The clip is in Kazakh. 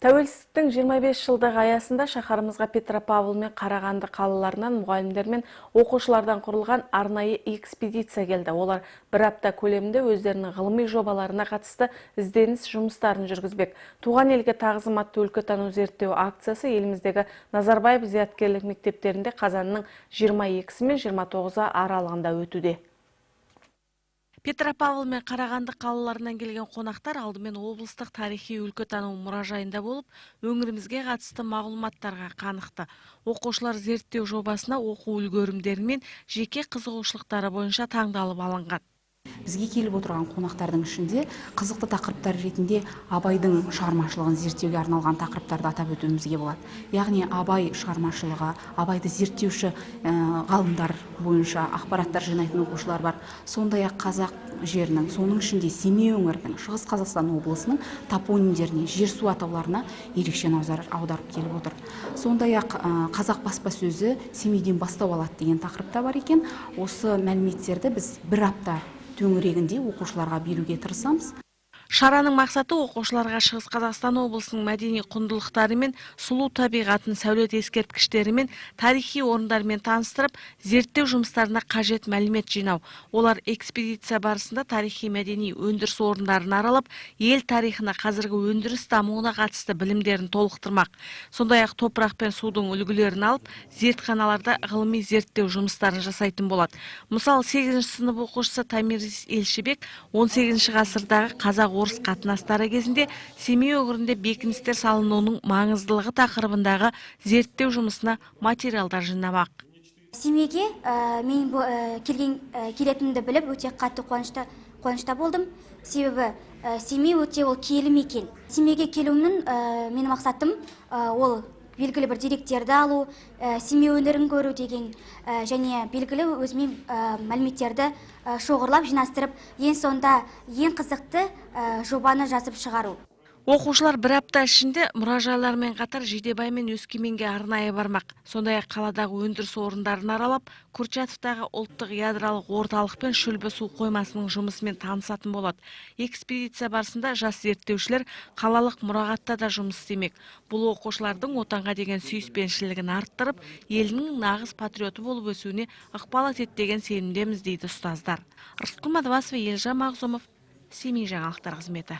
Тәуелсіздіктің 25 жылдығы аясында шаһарымызға Петропавл мен Қарағанды қалаларынан мұғалімдер мен оқушылардан құрылған арнайы экспедиция келді. Олар бір апта көлемінде өздерінің ғылыми жобаларына қатысты ізденіс жұмыстарын жүргізбек. Туған елге тағзым атты өлкетану зерттеу акциясы еліміздегі Назарбаев зияткерлік мектептерінде қазанның 22-сі мен 29-ы аралығында өтуде. Петропавл мен Қарағанды қалаларынан келген қонақтар алдымен облыстық тарихи өлкетану мұражайында болып, өңірімізге қатысты мағлұматтарға қанықты. Оқушылар зерттеу жобасына оқу үлгерімдері мен жеке қызығушылықтары бойынша таңдалып алынған. Бізге келіп отырған қонақтардың ішінде қызықты тақырыптар ретінде Абайдың шығармашылығын зерттеуге арналған тақырыптарды атап өтуімізге болады. Яғни Абай шығармашылығы, Абайды зерттеуші ғалымдар бойынша ақпараттар жинайтын оқушылар бар. Сондай-ақ қазақ жерінің, соның ішінде Семей өңірінің, Шығыс Қазақстан облысының топонимдеріне, жер-су атауларына ерекше назар аударып келіп отыр. Сондай-ақ қазақ баспасөзі Семейден бастау алады деген тақырыпта бар екен. Осы мәліметтерді біз бір апта төңірегінде оқушыларға беруге тырысамыз. Шараның мақсаты оқушыларға Шығыс Қазақстан облысының мәдени құндылықтары мен сұлу табиғатын, сәулет ескерткіштері мен тарихи орындармен таныстырып, зерттеу жұмыстарына қажет мәлімет жинау. Олар экспедиция барысында тарихи мәдени өндіріс орындарын аралап, ел тарихына, қазіргі өндіріс дамуына қатысты білімдерін толықтырмақ. Сондай-ақ топырақ пен судың үлгілерін алып, зертханаларда ғылыми зерттеу жұмыстарын жасайтын болады. Мысалы, 8-ші сынып оқушысы Тамирис Елшібек 18-ші ғасырдағы қазақ-орыс қатынастары кезінде Семей өңірінде бекіністер салынуының маңыздылығы тақырыбындағы зерттеу жұмысына материалдар жинамақ. Семейге мен келетінімді біліп өте қатты қуанышта болдым. Себебі Семей өте ол киелі мекен. Семейге келуімнің менің мақсатым ол белгілі бір деректерді алу, Семей өнерін көру деген және белгілі өзіме мәліметтерді шоғырлап жинастырып, ең сонда ең қызықты жобаны жазып шығару. Оқушылар бір апта ішінде мұражайлармен қатар Жидебай мен Өскеменге арнайы бармақ. Сондай-ақ қаладағы өндіріс орындарын аралап, Курчатовтағы ұлттық ядролық орталық пен Шүлбі су қоймасының жұмысымен танысатын болады. Экспедиция барысында жас зерттеушілер қалалық мұрағатта да жұмыс істемек. Бұл оқушылардың отанға деген сүйіспеншілігін арттырып, елінің нағыз патриоты болып өсуіне ықпал етеді деген сенімдеміз дейді ұстаздар. Рысқұл Мадуасов, Елжан Мағзұмов, Семей жаңалықтар қызметі.